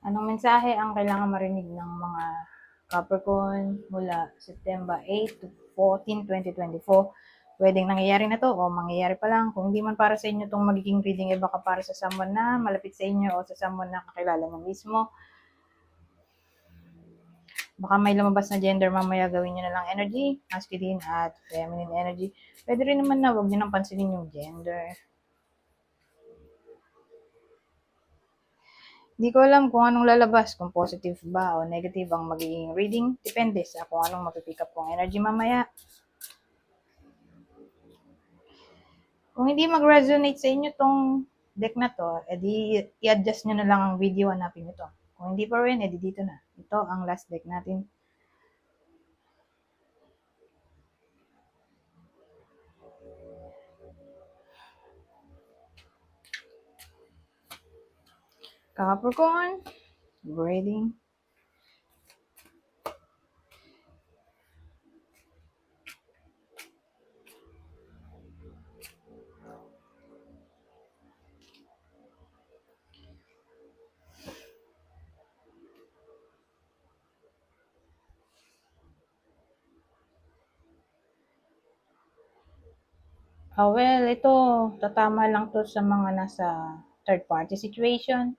Anong mensahe ang kailangan marinig ng mga Capricorn mula September 8 to 14, 2024? Pwedeng nangyayari na to o mangyayari pa lang. Kung hindi man para sa inyo itong magiging reading, eh baka para sa someone na malapit sa inyo o sa someone na kakilala mo mismo. Baka may lumabas na gender mamaya, gawin nyo na lang energy, masculine at feminine energy. Pwede rin naman na huwag nyo nang pansinin yung gender. Hindi ko alam kung anong lalabas, kung positive ba o negative ang magiging reading. Depende sa kung anong mapipick up kong energy mamaya. Kung hindi mag-resonate sa inyo tong deck na to, edi i-adjust nyo na lang ang video, hanapin nyo to. Kung hindi pa rin, edi dito na. Ito ang last deck natin. Capricorn, reading. Well, ito, tatama lang to sa mga nasa third party situation.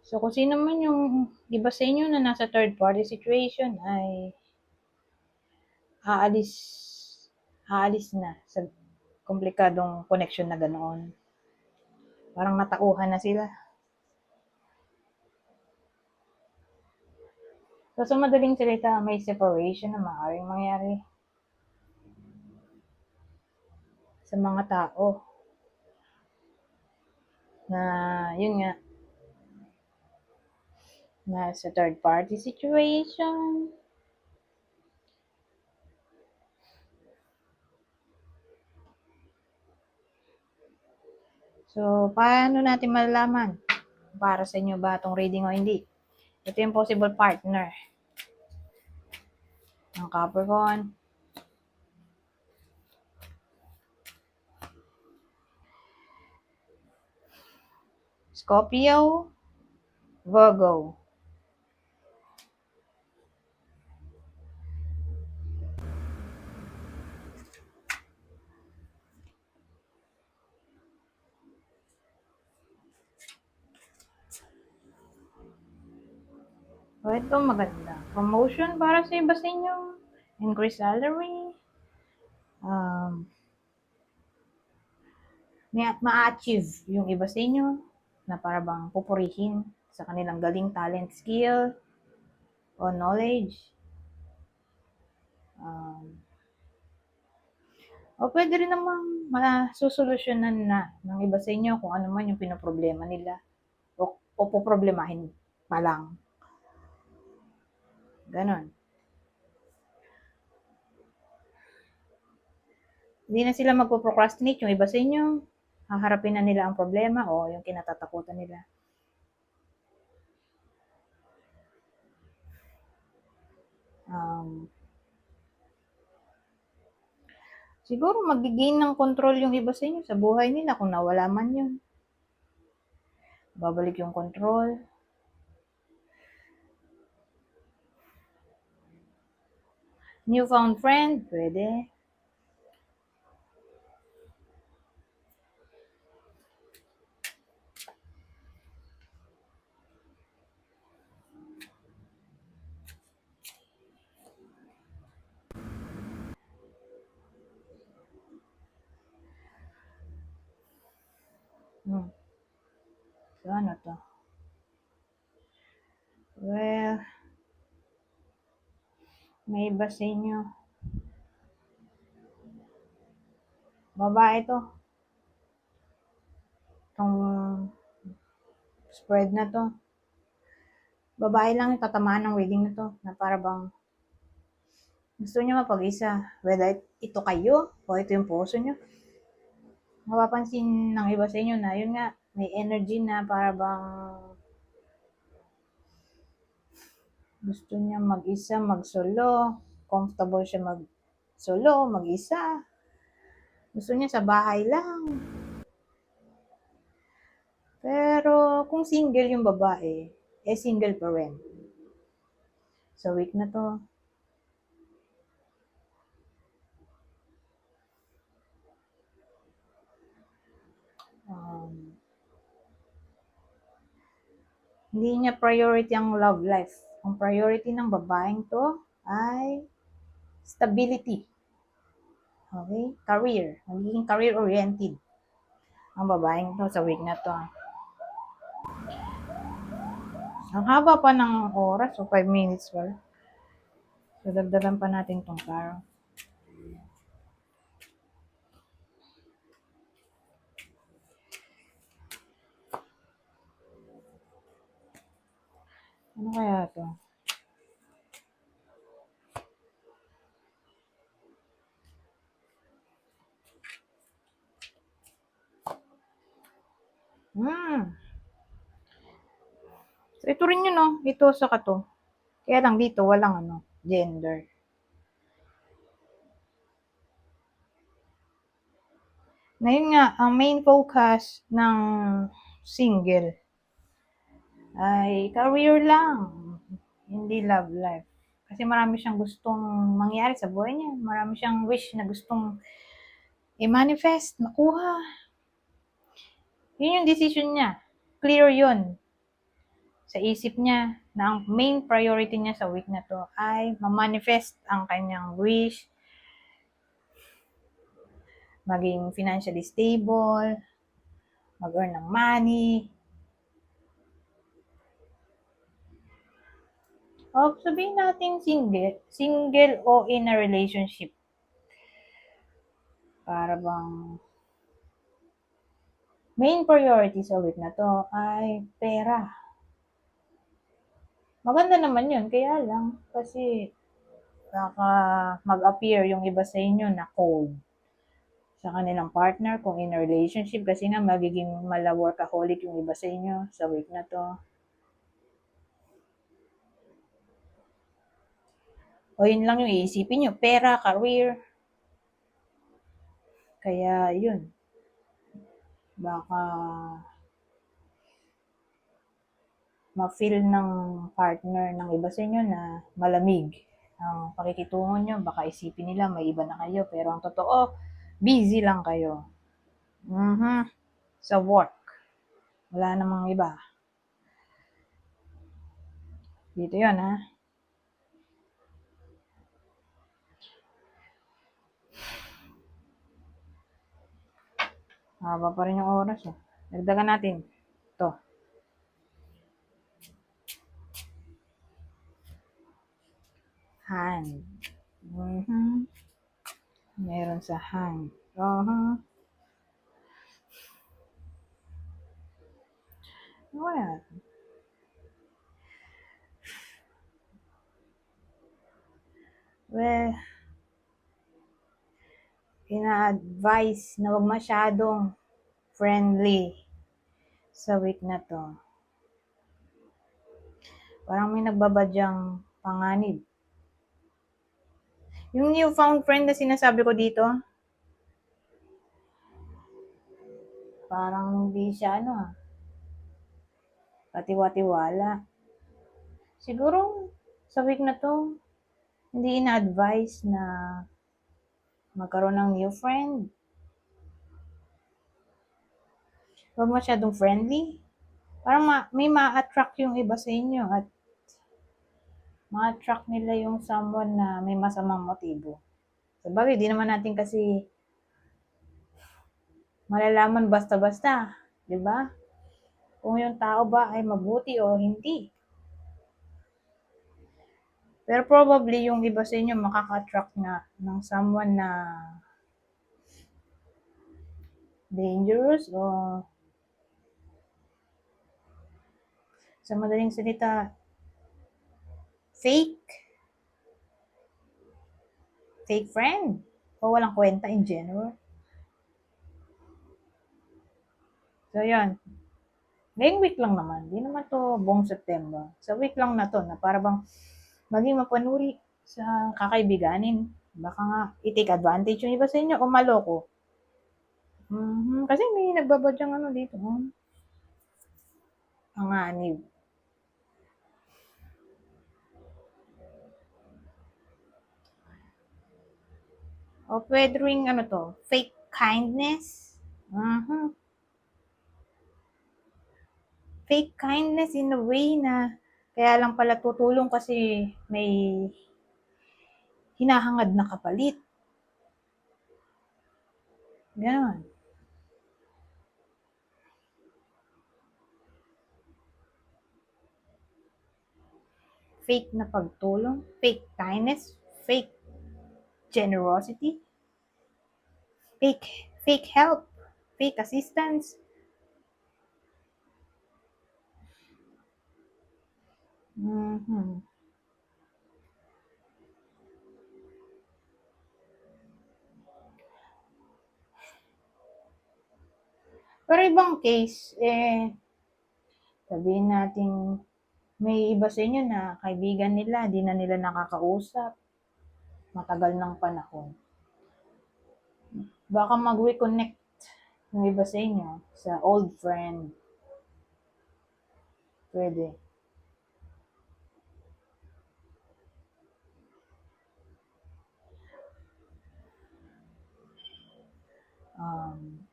So, kung sino man yung iba sa inyo na nasa third party situation ay aalis na sa komplikadong connection na ganoon. Parang natauhan na sila. So, sa madaling salita, may separation na maaaring mangyari sa mga tao na, yun nga, nasa third party situation. So, paano natin malalaman para sa inyo ba itong reading o hindi? Ito yung possible partner ng Capricorn. Scorpio, Virgo. So, ito maganda. Promotion para sa iba sa inyo. Increase salary. Ma-achieve yung iba sa inyo na para bang pupurihin sa kanilang galing, talent, skill, o knowledge. O pwede rin namang masusolusyonan na ng iba sa inyo kung ano man yung pinoproblema nila o poproblemahin pa lang. Ganon. Hindi na sila magpo-procrastinate yung iba sa inyo. Haharapin na nila ang problema o yung kinatatakutan nila. Siguro mag-gain ng control yung iba sa inyo sa buhay nila kung nawala man yun. Babalik yung control. Newfound friend, pwede. So, ano to? Well, may iba sa inyo. Babae to. Itong spread na to. Babae lang yung tatamaan ng reading na to. Na para bang gusto nyo mapag-isa. Whether ito kayo o ito yung puso nyo. Mapapansin ng iba sa inyo na yun nga, may energy na para bang gusto niya mag-isa, mag-solo. Comfortable siya mag-solo, mag-isa. Gusto niya sa bahay lang. Pero kung single yung babae, single pa rin. Sa week na to, hindi niya priority ang love life. Ang priority ng babaeng to ay stability. Okay? Career. Magiging career-oriented ang babaeng to sa week na to. Ang haba pa ng oras, so 5 minutes pa. So, dagdagan pa natin tong caro. Ano kaya to? So, ito rin yun, no? Ito sa kato. Kaya lang dito, walang gender. Na yun nga, ang main focus ng single ay career lang. Hindi love life. Kasi marami siyang gustong mangyari sa buhay niya. Marami siyang wish na gustong i-manifest, makuha. Yun yung decision niya. Clear yun. Sa isip niya na ang main priority niya sa week na to ay ma-manifest ang kanyang wish, maging financially stable, mag-earn ng money. O sabihin natin single o in a relationship. Para bang main priority sa week na to ay pera. Maganda naman yun, kaya lang kasi baka mag-appear yung iba sa inyo na cold sa kanilang partner kung in a relationship kasi nga magiging mala-workaholic yung iba sa inyo sa week na to. O yun lang yung iisipin nyo, pera, career. Kaya yun, baka ma-feel ng partner ng iba sa inyo na malamig ang pakikitungo nyo. Baka isipin nila may iba na kayo, pero ang totoo, busy lang kayo. Sa work. Wala namang iba. Dito yun, ha? Haba pa rin yung oras, eh. Dagdagan natin. Ito. Hand. Meron sa hand. Ano yan? Well, ina-advise na huwag masyadong friendly sa week na to. Parang may nagbabadyang panganib. Yung newfound friend na sinasabi ko dito, parang hindi siya katiwa-tiwala. Siguro sa week na to, hindi ina-advise na magkaroon ng new friend. Huwag masyadong friendly. Parang may ma-attract yung iba sa inyo at ma-attract nila yung someone na may masamang motibo. Sabagay, di naman natin kasi malalaman basta-basta, di ba? Kung yung tao ba ay mabuti o hindi. Pero probably yung iba sa inyo makaka-attract na ng someone na dangerous o sa madaling salita, fake friend o walang kwenta in general. So, yun. Ngayong week lang naman. Di naman to buong September. Sa week lang na to na para bang maging mapanuri sa kakaibiganin. Baka nga i-take advantage yung iba sa inyo o maloko. Kasi may nagbabadyang dito. Panganib. O pwede ring ano to, fake kindness. Fake kindness in a way na kaya lang pala tutulong kasi may hinahangad na kapalit. Ganon. Fake na pagtulong, fake kindness, fake generosity, fake help, fake assistance. Mhm. Pero ibang case, sabihin natin may iba sa inyo na kaibigan nila, di na nila nakakausap, matagal ng panahon. Baka mag-reconnect ng iba sa inyo sa old friend. Pwede. Um,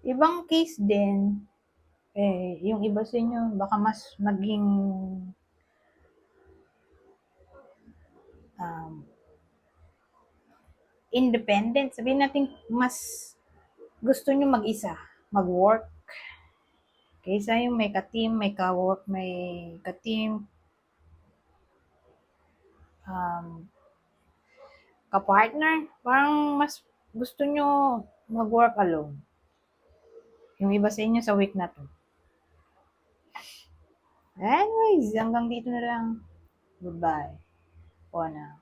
ibang case din, yung iba sa inyo, baka mas maging um, independent. Sabihin natin, mas gusto nyo mag-isa, mag-work. Kaysa yung may ka-team, may ka-work, may ka-team, um, ka-partner. Parang mas gusto nyo mag-work alone. Yung iba sa inyo sa week na to. Anyways, hanggang dito na lang. Goodbye. For now.